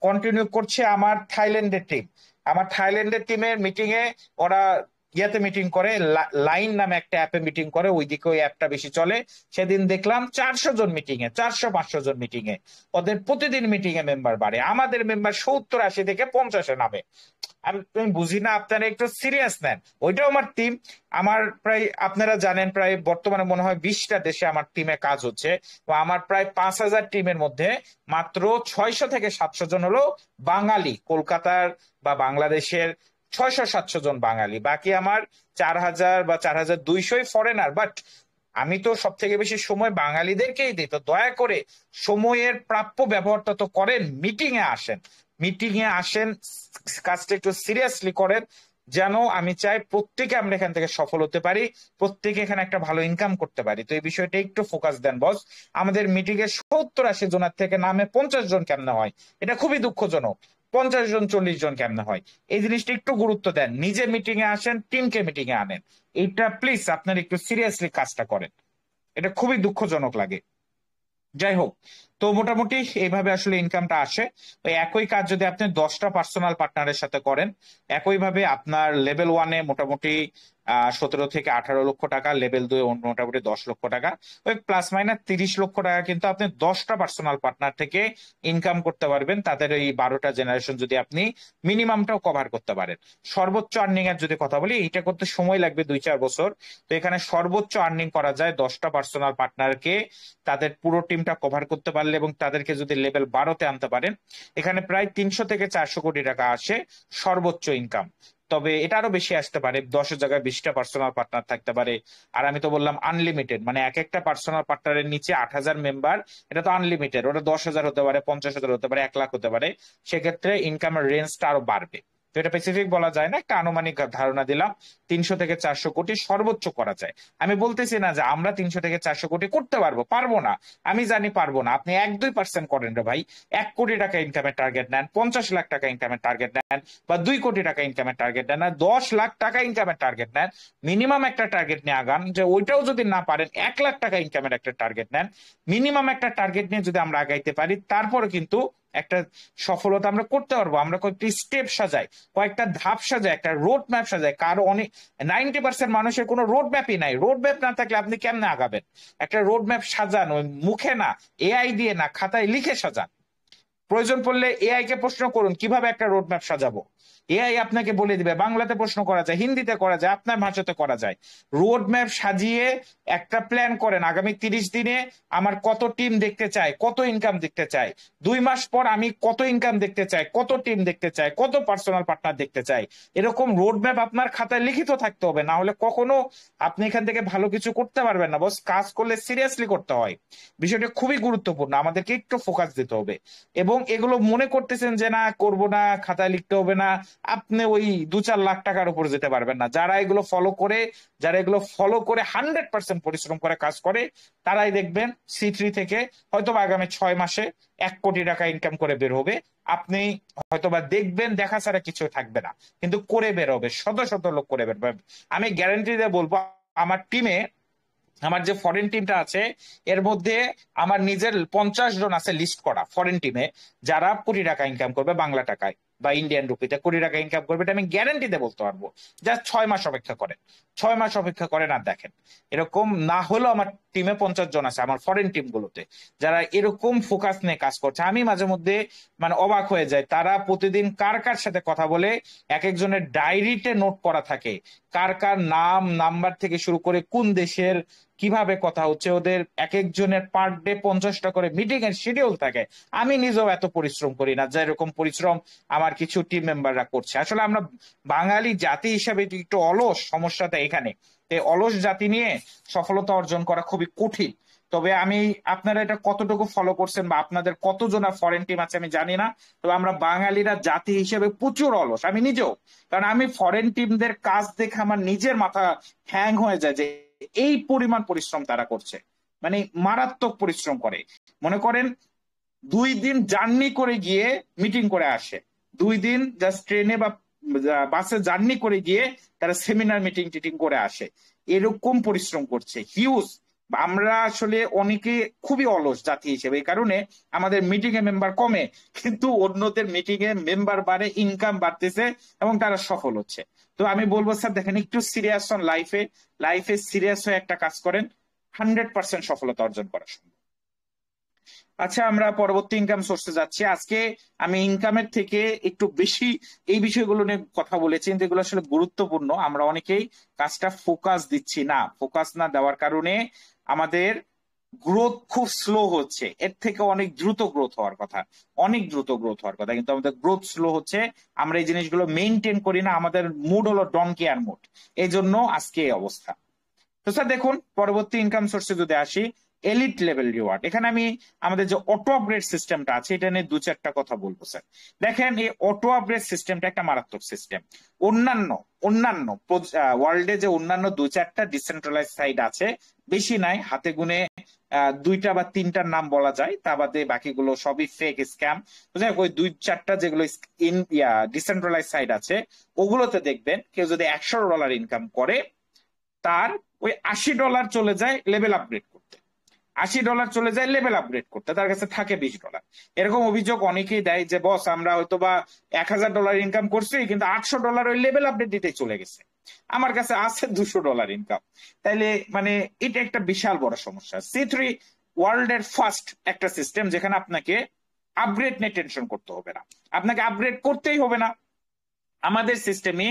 কন্টিনিউ করছে আমার থাইল্যান্ডের টিম। আমার থাইল্যান্ডের টিমের মিটিং এ ওরা ইয়াতে মিটিং করে, লাইন নামে একটা অ্যাপে মিটিং করে, ওইদিকে ওই অ্যাপটা বেশি চলে। সেদিন দেখলাম 400 জন মিটিং এ, 400-500 জন মিটিং এ, ওদের প্রতিদিন মিটিং এ মেম্বার বাড়ে। আমাদের মেম্বার 70-80 থেকে 50-এ নামে। আমি বুঝি না, আপনারা একটু সিরিয়াস নেন। ওইটাও আমার টিম। আমার প্রায়, আপনারা জানেন, প্রায় বর্তমানে মনে হয় 20টা দেশে আমার টিমে কাজ হচ্ছে। তো আমার প্রায় 5,000 টিমের মধ্যে মাত্র 600 থেকে 700 জন হলো বাঙালি, কলকাতার বা বাংলাদেশের 600-700 জন বাঙালি, বাকি আমার 4,000 বা 4,200 ফরেনার। বাট আমি তো সব থেকে বেশি সময় বাঙালিদেরকেই দিই। তো দয়া করে সময়ের প্রাপ্য ব্যবহারটা তো করেন, মিটিং এ আসেন, মিটিং এ আসেন, কাজটা একটু সিরিয়াসলি করেন, যেন আমি চাই প্রত্যেকে আমরা এখান থেকে সফল হতে পারি, প্রত্যেকে এখানে একটা ভালো ইনকাম করতে পারি। তো এই বিষয়টা একটু ফোকাস দেন বস। আমাদের মিটিং এ 70-80 জনের থেকে নামে 50 জন কেমনে হয়, এটা খুবই দুঃখজনক। 50 জন 40 জন কেমনে হয়, এই জিনিসটা একটু গুরুত্ব দেন। নিজে মিটিং এ আসেন, টিমকে মিটিং এ আনেন। এটা প্লিজ আপনার একটু সিরিয়াসলি কাজটা করেন, এটা খুবই দুঃখজনক লাগে। যাই হোক, তো মোটামুটি এইভাবে আসলে ইনকামটা আসে। ওই একই কাজ যদি আপনি 10টা পার্সোনাল পার্টনারের সাথে করেন, একইভাবে আপনার লেভেল 1-এ মোটামুটি 17 থেকে 18 লক্ষ টাকা, লেভেল 2-এ মোটামুটি 10 লক্ষ টাকা, ওই প্লাস মাইনাস 30 লক্ষ টাকা কিন্তু আপনি 10টা পার্সোনাল পার্টনার থেকে ইনকাম করতে পারবেন, তাদের এই 12টা জেনারেশন যদি আপনি মিনিমামটাও কভার করতে পারেন। সর্বোচ্চ আর্নিং এর যদি কথা বলি, এটা করতে সময় লাগবে 2-4 বছর। তো এখানে সর্বোচ্চ আর্নিং করা যায় 10টা পার্সোনাল পার্টনারকে তাদের পুরো টিমটা কভার করতে পারলে এবং তাদেরকে যদি লেভেল 12-তে আনতে পারেন, এখানে প্রায় 300 থেকে 400 কোটি টাকা আসে সর্বোচ্চ ইনকাম। তবে এটা আরো বেশি আসতে পারে, 10-এর জায়গায় 20টা পার্সোনাল পার্টনার থাকতে পারে। আর আমি তো বললাম আনলিমিটেড, মানে এক একটা পার্সোনাল পার্টনারের নিচে 8,000 মেম্বার, এটা তো আনলিমিটেড, ওটা 10,000 হতে পারে, 50,000 হতে পারে, 1 লাখ হতে পারে। সেক্ষেত্রে ইনকামের রেঞ্জটা আরো বাড়বে। তো এটা স্পেসিফিক বলা যায় না, একটা আনুমানিক ধারণা দিলাম। 300 থেকে 400 কোটি সর্বোচ্চ করা যায়। আমি বলতেছি না যে আমরা 300 থেকে 400 কোটি করতে পারবো, পারবো না। আমি জানি পারবো না। আপনি 1-2% করেন রে ভাই। 1 কোটি টাকা ইনকামের টার্গেট নেন, 50 লাখ টাকা ইনকামের টার্গেট নেন, বা 2 কোটি টাকা ইনকামের টার্গেট নেন, 10 লাখ টাকা ইনকামের টার্গেট নেন। মিনিমাম একটা টার্গেট নিয়ে আগান, যে ওইটাও যদি না পারেন 1 লাখ টাকা ইনকামের একটা টার্গেট নেন। মিনিমাম একটা টার্গেট নিয়ে যদি আমরা আগাইতে পারি, তারপরে কিন্তু একটা সফলতা আমরা করতে পারবো। আমরা কয়েকটি স্টেপ সাজাই, কয়েকটা ধাপ সাজাই, একটা রোড ম্যাপ সাজাই। কারো অনেক 90% মানুষের কোনো রোড ম্যাপই নাই। রোড ম্যাপ না থাকলে আপনি কেমনে আগাবেন? একটা রোড ম্যাপ সাজান, ওই মুখে না, এআই দিয়ে না, খাতায় লিখে সাজান। প্রয়োজন পড়লে এআই কে প্রশ্ন করুন কিভাবে একটা রোড ম্যাপ সাজাবো। এআই আপনাকে বলে দিবে। বাংলাতে প্রশ্ন করা যায়, হিন্দিতে করা যায়, আপনার ভাষাতে করা যায়। রোড ম্যাপ সাজিয়ে একটা প্ল্যান করেন, আগামী 30 দিনে আমার কত টিম দেখতে চাই, কত ইনকাম দেখতে চাই, 2 মাস পর আমি কত ইনকাম দেখতে চাই, কত টিম দেখতে চাই, কত পার্সোনাল পার্টনার দেখতে চাই। এরকম রোড ম্যাপ আপনার খাতায় লিখিত থাকতে হবে, না হলে কখনো আপনি এখান থেকে ভালো কিছু করতে পারবেন না। বস, কাজ করলে সিরিয়াসলি করতে হয়। বিষয়টা খুবই গুরুত্বপূর্ণ, আমাদেরকে একটু ফোকাস দিতে হবে। এবং এগুলো মনে করতেছেন যে না করব না, খাতায় লিখতে হবে না, আপনি ওই 2-4 লাখ টাকার উপর যেতে পারবেন না। যারা এগুলো ফলো করে 100% পরিশ্রম করে কাজ করে, তারাই দেখবেন C3 থেকে হয়তোবা আগামী 6 মাসে 1 কোটি টাকা ইনকাম করে বের হবে। আপনি হয়তোবা দেখবেন, দেখা ছাড়া কিছু থাকবে না, কিন্তু করে বের হবে, শত শত লোক করে বের হবে। আমি গ্যারান্টি দিয়ে বলবো, আমার টিমে, আমার যে ফরেন টিমটা আছে, এর মধ্যে আমার নিজের 50 জন আছে লিস্ট করা ফরেন টিমে, যারা 1 কোটি টাকা ইনকাম করবে বাংলা টাকায় বা ইন্ডিয়ান রুপিতে 1 কোটি টাকা ইনকাম করবে। এটা আমি গ্যারান্টি দিয়ে বলতে পারবো। জাস্ট 6 মাস অপেক্ষা করেন, 6 মাস অপেক্ষা করেন আর দেখেন। এরকম না হলেও আমার টিমে 50 জন আছে, আমার ফরেন টিম গুলোতে, যারা এরকম ফোকাস নিয়ে কাজ করছে। আমি মাঝে মধ্যে মানে অবাক হয়ে যায়, তারা প্রতিদিন কার কার সাথে কথা বলে, এক একজনের ডায়েরিতে নোট করা থাকে, কার কার নাম নাম্বার থেকে শুরু করে কোন দেশের কিভাবে কথা হচ্ছে। ওদের এক একজনের পার ডে 50টা করে মিটিং এর শিডিউল থাকে। আমি নিজেও এত পরিশ্রম করি না, যে এরকম পরিশ্রম আমার কিছু টিম মেম্বাররা করছে। আসলে আমরা বাঙালি জাতি হিসাবে একটু অলস, সমস্যাটা এখানে। এই অলস জাতি নিয়ে সফলতা অর্জন করা খুবই কঠিন। তবে আমি, আপনারা এটা কতটুকু ফলো করছেন বা আপনাদের কতজন ফরেন টিম আছে আমি জানি না, তবে আমরা বাঙালিরা জাতি হিসেবে প্রচুর অলস, আমি নিজেও। কারণ আমি ফরেন টিমদের কাজ দেখে আমার নিজের মাথা হ্যাং হয়ে যায়, যে এই পরিমাণ পরিশ্রম তারা করছে, মানে মারাত্মক পরিশ্রম করে। মনে করেন 2 দিন জার্নি করে গিয়ে মিটিং করে আসে, 2 দিন জাস্ট ট্রেনে বা বাসে জার্নি করে গিয়ে তারা সেমিনার মিটিং টিটিং করে আসে। এরকম পরিশ্রম করছে, হিউজ। আমরা আসলে অনেকে খুবই অলস জাতি হিসেবে, এই কারণে আমাদের মিটিং এ মেম্বার কমে, কিন্তু অন্যদের মিটিং এ মেম্বার বাড়ে, ইনকাম বাড়তেছে এবং তারা সফল হচ্ছে। তো আমি বলবো স্যার, দেখেন একটু সিরিয়াস হন লাইফে, লাইফে সিরিয়াস হয়ে একটা কাজ করেন, 100% সফলতা অর্জন করা সম্ভব। আচ্ছা, আমরা পরবর্তী ইনকাম সোর্সে যাচ্ছি। আজকে আমি ইনকামের থেকে একটু বেশি এই বিষয়গুলো নিয়ে কথা বলেছি, কিন্তু এগুলো আসলে গুরুত্বপূর্ণ। আমরা অনেকেই কাজটা ফোকাস দিচ্ছি না, ফোকাস না দেওয়ার কারণে আমাদের গ্রোথ খুব স্লো হচ্ছে। এর থেকে অনেক দ্রুত গ্রোথ হওয়ার কথা, অনেক দ্রুত গ্রোথ হওয়ার কথা, কিন্তু আমাদের গ্রোথ স্লো হচ্ছে। আমরা এই জিনিসগুলো মেনটেন করি না, আমাদের মুড হলো ডন কেয়ার মুড, এই জন্য আজকে এই অবস্থা। তো স্যার দেখুন, পরবর্তী ইনকাম সোর্সে যদি আসি, এলিট লেভেল রিওয়ার্ড। এখানে আমি আমাদের যে অটো আপগ্রেড সিস্টেমটা আছে, এটা নিয়ে 2-4টা কথা বলবো স্যার। দেখেন, এই অটো আপগ্রেড সিস্টেমটা একটা মারাত্মক সিস্টেম। অন্যান্য অন্যান্য ওয়ার্ল্ডে যে অন্যান্য 2-4টা ডিসেন্ট্রালাইজ সাইট আছে, বেশি নাই, হাতে গুনে 2টা বা 3টার নাম বলা যায়, তা বাদে বাকিগুলো সবই ফেক, স্ক্যাম। যাই হোক, ওই 2-4টা যেগুলো ডিসেন্ট্রালাইজ সাইট আছে, ওগুলোতে দেখবেন কেউ যদি $100 ইনকাম করে, তার ওই $80 চলে যায় লেভেল আপগ্রেড করতে। $80 চলে যায় লেভেল আপগ্রেড করতে, তার কাছে থাকে $20। এরকম অভিযোগ অনেকেই দেয় যে বস আমরা হয়তো বা $1000 ইনকাম করছি, কিন্তু $800 ওই লেভেল আপডেট দিতে চলে গেছে, আমার কাছে আছে $200 ইনকাম। তাইলে মানে এটা একটা বিশাল বড় সমস্যা। সি3 ওয়ার্ল্ড এর ফার্স্ট একটা সিস্টেম যেখানে আপনাকে আপগ্রেড নিয়ে টেনশন করতে হবে না, আপনাকে আপগ্রেড করতেই হবে না। আমাদের সিস্টেমে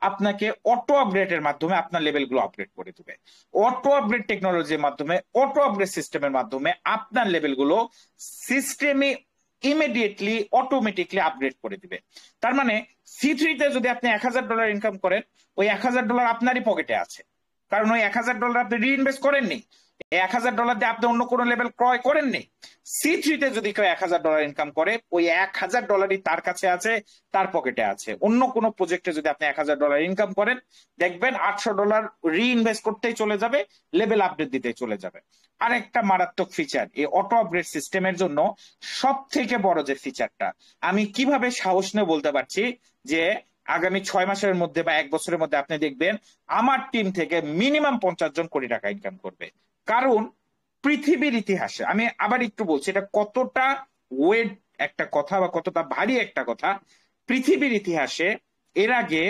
আপনাকে অটো আপগ্রেডের মাধ্যমে আপনার লেভেল গুলো আপগ্রেড করে দিবে। অটো আপগ্রেড টেকনোলজির মাধ্যমে, অটো আপগ্রেড সিস্টেমের মাধ্যমে আপনার লেভেল গুলো সিস্টেমে ইমিডিয়েটলি অটোমেটিকলি আপগ্রেড করে দিবে। তার মানে সি3 তে যদি আপনি $1000 ইনকাম করেন, ওই $1000 আপনারই পকেটে আছে, কারণ ওই $1000 আপনি রিইনভেস্ট করেননি, $1000 দিয়ে আপনি অন্য কোনো লেভেল ক্রয় করেননি। সি3 তে যদি কেউ $1000 ইনকাম করে, ওই $1000 তার কাছে আছে, তার পকেটে আছে। অন্য কোনো প্রজেক্টে যদি আপনি $1000 ইনকাম করেন, দেখবেন $800 রিইনভেস্ট করতেই চলে যাবে, লেভেল আপডেট দিতে চলে যাবে। আরেকটা মারাত্মক ফিচার এই অটো আপগ্রেড সিস্টেমের জন্য, সব থেকে বড় যে ফিচারটা, আমি কিভাবে সাহস নিয়ে বলতে পারছি যে আগামী 6 মাসের মধ্যে বা 1 বছরের মধ্যে আপনি দেখবেন আমার টিম থেকে মিনিমাম 50 জন কোটি টাকা ইনকাম করবে। কারণ পৃথিবীর ইতিহাসে, আমি আবার একটু বলছি এটা কতটা ওয়েট একটা কথা বা কতটা ভারী একটা কথা, পৃথিবীর ইতিহাসে এর আগে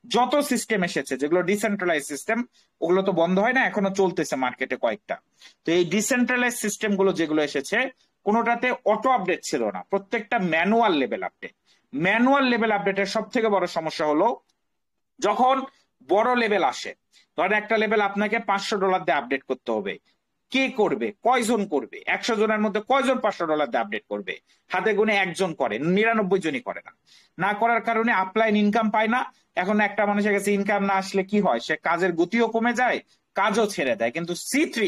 যত সিস্টেম এসেছে যেগুলো ডিসেন্ট্রালাইজ সিস্টেম, ওগুলো তো বন্ধ হয় না, এখনো চলতেছে মার্কেটে কয়েকটা। তো এই ডিসেন্ট্রালাইজ সিস্টেম গুলো যেগুলো এসেছে, কোনোটাতে অটো আপডেট ছিল না, প্রত্যেকটা manual level update. Manual level আপডেটের সব থেকে বড় সমস্যা হলো যখন বড় লেভেল আসে, ধরেন একটা লেভেল আপনাকে $500 দিয়ে আপডেট করতে হবে, কে করবে, কয়জন করবে, 100 জনের মধ্যে কয়জন $500 দিয়ে আপডেট করবে? হাতে গুনে একজন করে, 99 জনই করে না। না করার কারণে আপলাইন ইনকাম পায় না। এখন একটা মানুষের কাছে ইনকাম না আসলে কি হয়, সে কাজের গতিও কমে যায়, কাজও ছেড়ে দেয়। কিন্তু সি3,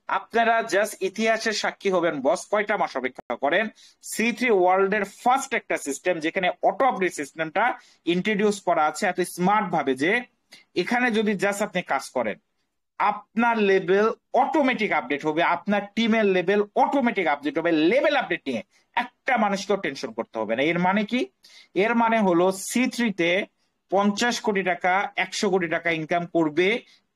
আপনারা জাস্ট ইতিহাসের সাক্ষী হবেন বস, কয়টা মাস অপেক্ষা করেন, সি3 ওয়ার্ল্ড এর ফার্স্ট একটা সিস্টেম যেখানে অটো আপডেট সিস্টেমটা ইন্ট্রোডিউস করা আছে এত স্মার্ট ভাবে যে এখানে যদি জাস্ট আপনি কাজ করেন, আপনার লেভেল অটোমেটিক আপডেট হবে, আপনার টিমের লেভেল অটোমেটিক আপডেট হবে। লেভেল আপডেট নিয়ে একটা মানুষকেও টেনশন করতে হবে না। এর মানে কি? এর মানে হলো সি3 তে 50 কোটি টাকা, 100 কোটি টাকা ইনকাম করবে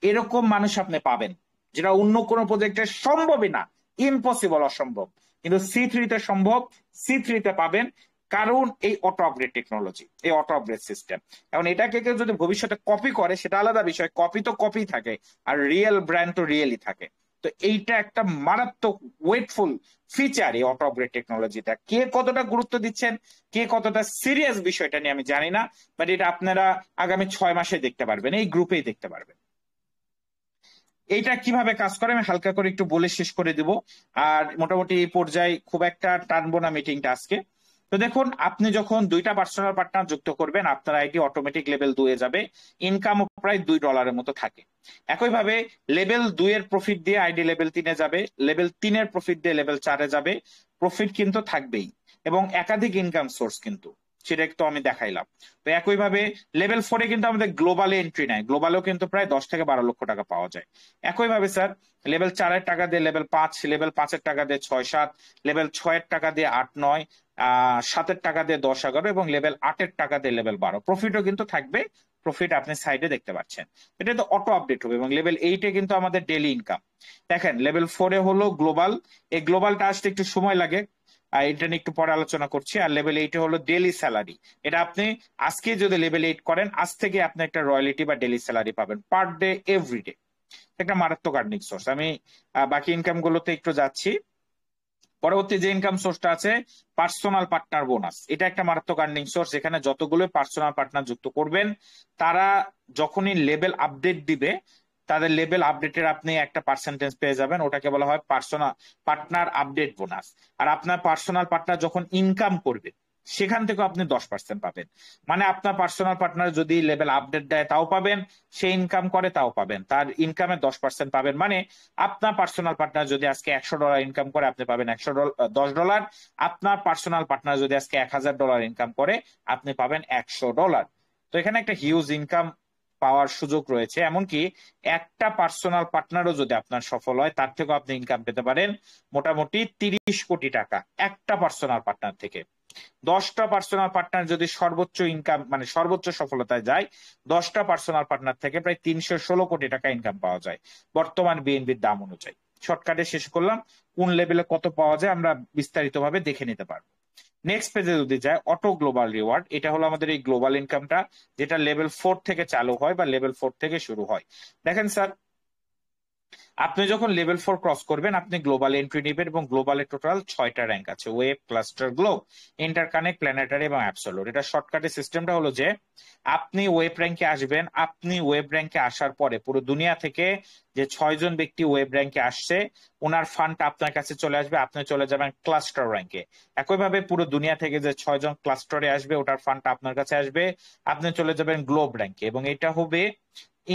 এরকম মানুষ আপনি পাবেন, যেটা অন্য কোনো প্রজেক্টে সম্ভবই না, ইম্পসিবল, অসম্ভব। কিন্তু সি3 তে সম্ভব, সি3 তে পাবেন, কারণ এই অটো আপগ্রেড টেকনোলজি, এই অটো আপগ্রেড সিস্টেম। এখন এটাকে কেউ যদি ভবিষ্যতে কপি করে সেটা আলাদা বিষয়, কপি তো কপি থাকে, আর রিয়েল ব্র্যান্ড তো রিয়েলই থাকে। তো এইটা একটা মারাত্মক ওয়েটফুল ফিচার এই অটো আপগ্রেড টেকনোলজিটা। কে কতটা গুরুত্ব দিচ্ছেন, কে কতটা সিরিয়াস বিষয়টা নিয়ে আমি জানি না, বাট এটা আপনারা আগামী 6 মাসে দেখতে পারবেন, এই গ্রুপেই দেখতে পারবেন। এইটা কিভাবে কাজ করে আমি হালকা করে একটু বলে শেষ করে দিব, আর মোটামুটি এই পর্যায়ে খুব একটা টানবো না মিটিংটা আজকে। তো দেখুন, আপনি যখন 2টা পার্সোনাল পার্টনার যুক্ত করবেন, আপনার আইডি অটোমেটিক লেভেল 2 এ যাবে, ইনকামও প্রায় $2 মতো থাকে। একইভাবে লেভেল 2 এর প্রফিট দিয়ে আইডি লেভেল 3 এ যাবে, লেভেল 3 এর প্রফিট দিয়ে লেভেল 4 এ যাবে। প্রফিট কিন্তু থাকবেই, এবং একাধিক ইনকাম সোর্স কিন্তু, সেটা একটু আমি দেখাইলাম। তো একইভাবে লেভেল 4 এ কিন্তু আমাদের গ্লোবালে এন্ট্রি নেয়, গ্লোবালেও কিন্তু প্রায় 10 থেকে 12 লক্ষ টাকা পাওয়া যায়। একইভাবে স্যার লেভেল 4 এর টাকা দিয়ে লেভেল 5, লেভেল 5 এর টাকা দিয়ে 6-7, লেভেল 6 এর টাকা দিয়ে 8-9, 7 এর টাকা দিয়ে 10-11, এবং লেভেল 8 এর টাকা দিয়ে লেভেল 12। প্রফিটও কিন্তু থাকবে, প্রফিট আপনি সাইডে দেখতে পাচ্ছেন। এটা তো অটো আপডেট হবে। এবং লেভেল 8 এ কিন্তু আমাদের ডেইলি ইনকাম। দেখেন লেভেল 4 এ হলো গ্লোবাল, এই গ্লোবালটা আসতে একটু সময় লাগে, এটা নিয়ে একটু পরে আলোচনা করছি। আর লেভেল 8 এ হলো ডেইলি স্যালারি, এটা আপনি আজকে যদি লেভেল 8 করেন, আজ থেকে আপনি একটা রয়্যালিটি বা ডেইলি স্যালারি পাবেন পার ডে, এভরিডে। একটা মারাত্মক আর্নিং সোর্স। আমি বাকি ইনকাম গুলোতে একটু যাচ্ছি। পরবর্তী যে ইনকাম সোর্সটা আছে, পার্সোনাল পার্টনার বোনাস। এটা একটা মারাত্মক আর্নিং সোর্স, এখানে যতগুলো পার্সোনাল পার্টনার যুক্ত করবেন, তারা যখনই লেভেল আপডেট দিবে, তাদের লেভেল আপডেটের আপনি একটা পার্সেন্টেজ পেয়ে যাবেন, ওটাকে বলা হয় পার্সোনাল পার্টনার আপডেট বোনাস। আর আপনার পার্সোনাল পার্টনার যখন ইনকাম করবে, সেখান থেকে আপনি 10% পাবেন। মানে আপনার পার্সোনাল পার্টনার যদি লেভেল আপডেট দেয় তাও পাবেন, সে ইনকাম করে তাও পাবেন, তার ইনকামে 10% পাবেন। মানে আপনার পার্সোনাল পার্টনার যদি আজকে $100 ইনকাম করে, আপনি পাবেন $10। আপনার পার্সোনাল পার্টনার যদি আজকে $1000 ইনকাম করে, আপনি পাবেন $100। তো এখানে একটা হিউজ ইনকাম পাওয়ার সুযোগ রয়েছে। এমনকি একটা পার্সোনাল পার্টনারও যদি আপনার সফল হয়, তার থেকেও আপনি ইনকাম পেতে পারেন মোটামুটি 30 কোটি টাকা একটা পার্সোনাল পার্টনার থেকে। 10টা পার্সোনাল পার্টনার যদি সর্বোচ্চ ইনকাম মানে সর্বোচ্চ সফলতায় যায়, 10টা পার্সোনাল পার্টনার থেকে প্রায় 316 কোটি টাকা ইনকাম পাওয়া যায় বর্তমান বিএনপির দাম অনুযায়ী। শর্টকাটে শেষ করলাম। কোন লেভেলে কত পাওয়া যায় আমরা বিস্তারিতভাবে দেখে নিতে পারবো। নেক্সট পেজে যদি যায়, অটো গ্লোবাল রিওয়ার্ড, এটা হলো আমাদের এই গ্লোবাল ইনকামটা, যেটা লেভেল 4 থেকে চালু হয় বা লেভেল 4 থেকে শুরু হয়। দেখেন স্যার, আপনি যখন লেভেল 4 ক্রস করবেন আপনি গ্লোবাল এন্ট্রি নেবেন, এবং গ্লোবালে টোটাল 6টা র্যাঙ্ক আছে: web, cluster, globe, interconnect, planetary এবং অ্যাবসোলুট। এটা শর্টকাটে সিস্টেমটা হলো যে আপনি ওয়েব র্যাঙ্কে আসবেন, আপনি ওয়েব র্যাঙ্কে আসার পরে পুরো দুনিয়া থেকে যে 6জন ব্যক্তি ওয়েব র্যাঙ্কে আসছে ওনার ফান্ড আপনার কাছে চলে আসবে, আপনি চলে যাবেন ক্লাস্টার র্যাঙ্কে। একইভাবে পুরো দুনিয়া থেকে যে 6জন ক্লাস্টারে আসবে ওটার ফান্ড আপনার কাছে আসবে, আপনি চলে যাবেন গ্লোব র্যাঙ্কে। এবং এটা হবে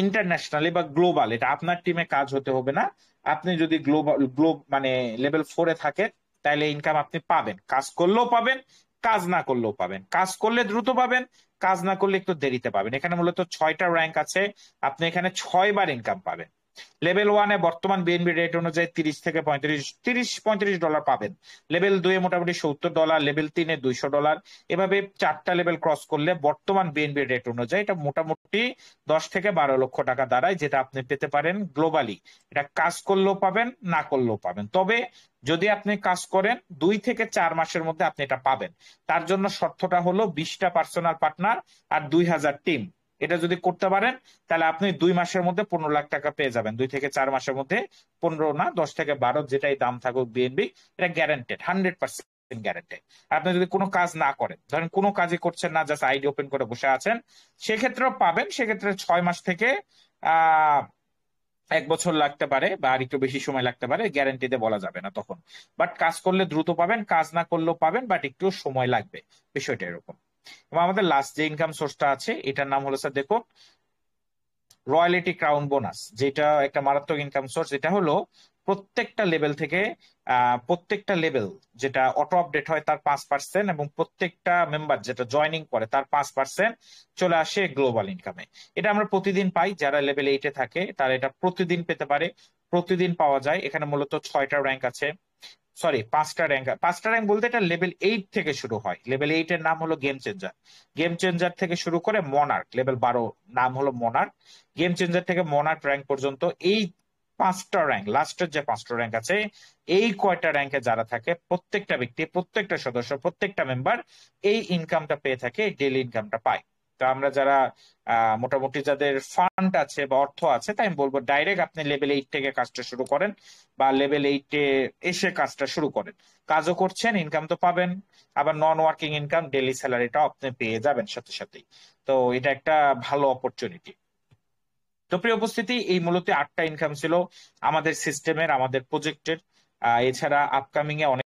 ইন্টারন্যাশনালি বা গ্লোবাল, এটা আপনার টিমে কাজ হতে হবে না। আপনি যদি মানে লেভেল 4-এ থাকেন তাহলে ইনকাম আপনি পাবেন, কাজ করলেও পাবেন, কাজ না করলেও পাবেন। কাজ করলে দ্রুত পাবেন, কাজ না করলে একটু দেরিতে পাবেন। এখানে মূলত 6টা র্যাঙ্ক আছে, আপনি এখানে 6বার ইনকাম পাবেন। লেভেল 1-এ বর্তমান বিএনবি রেট অনুযায়ী 30 থেকে 35 পাবেন। লেভেল 2-এ মোটামুটি $70, লেভেল 3-এ $200। এভাবে 4টা লেভেল ক্রস করলে বর্তমান বিএনবি রেট অনুযায়ী এটা মোটামুটি 10 থেকে 12 লক্ষ টাকা দাঁড়ায়, যেটা আপনি পেতে পারেন গ্লোবালি। এটা কাজ করলেও পাবেন, না করলেও পাবেন। তবে যদি আপনি কাজ করেন 2 থেকে 4 মাসের মধ্যে আপনি এটা পাবেন। তার জন্য শর্তটা হলো 20টা পার্সোনাল পার্টনার আর 2000 টিম। এটা যদি করতে পারেন তাহলে আপনি 2 মাসের মধ্যে 15 লাখ টাকা পেয়ে যাবেন। 2 থেকে 4 মাসের মধ্যে, 15 না, 10 থেকে 12 যেটাই দাম থাকুক বিএনবি, এটা গ্যারান্টেড, 100% গ্যারান্টেড। আপনি যদি কোনো কাজ না করেন, ধরেন কোনো কাজই করছেন না, জাস্ট আইডি ওপেন করে বসে আছেন, সেক্ষেত্রেও পাবেন। সেক্ষেত্রে 6 মাস থেকে আহ 1 বছর লাগতে পারে বা আর একটু বেশি সময় লাগতে পারে, গ্যারান্টিতে বলা যাবে না তখন। বাট কাজ করলে দ্রুত পাবেন, কাজ না করলেও পাবেন, বাট একটু সময় লাগবে, বিষয়টা এরকম। এবং আমাদের লাস্ট যে ইনকাম সোর্সটা আছে এটার নাম হলো স্যার, দেখুন, রয়্যালিটি ক্রাউন বোনাস, যেটা একটা মারাত্মক ইনকাম সোর্স। এটা হলো প্রত্যেকটা লেভেল থেকে প্রত্যেকটা লেভেল যেটা অটো আপডেট হয় তার 5%, এবং প্রত্যেকটা মেম্বার যেটা জয়নিং করে তার 5% চলে আসে গ্লোবাল ইনকামে। এটা আমরা প্রতিদিন পাই, যারা লেভেল 8-এ থাকে তারা এটা প্রতিদিন পেতে পারে, প্রতিদিন পাওয়া যায়। এখানে মূলত 6টা র্যাঙ্ক আছে, সরি 5টা র্যাঙ্ক। 5টা র্যাঙ্ক বলতে এটা লেভেল 8 থেকে শুরু হয়। লেভেল 8-এর নাম হলো গেম চেঞ্জার। গেম চেঞ্জার থেকে শুরু করে মনার্ক, লেভেল 12 নাম হলো মনার্ক। গেম চেঞ্জার থেকে মনার্ক র্যাঙ্ক পর্যন্ত এই 5টা র্যাঙ্ক, লাস্টের যে 5টা র্যাঙ্ক আছে, এই কয়টা র্যাঙ্কে যারা থাকে প্রত্যেকটা ব্যক্তি, প্রত্যেকটা সদস্য, প্রত্যেকটা মেম্বার এই ইনকামটা পেয়ে থাকে, ডেইলি ইনকামটা পায়। তো আমরা যারা মোটামুটি যাদের ফান্ড আছে বা অর্থ আছে, তাই আমি বলবো ডাইরেক্ট আপনি লেভেল 8 থেকে কাজটা শুরু করেন, বা লেভেল 8-এ এসে কাজটা শুরু করেন। কাজও করছেন, ইনকাম তো পাবেন, আবার নন ওয়ার্কিং ইনকাম, ডেইলি স্যালারিটাও আপনি পেয়ে যাবেন সাথে সাথেই। তো এটা একটা ভালো অপরচুনিটি। তো প্রিয় উপস্থিতি, এই মূলত 8টা ইনকাম ছিল আমাদের সিস্টেমের, আমাদের প্রজেক্টের। এছাড়া আপকামিং এ অনেক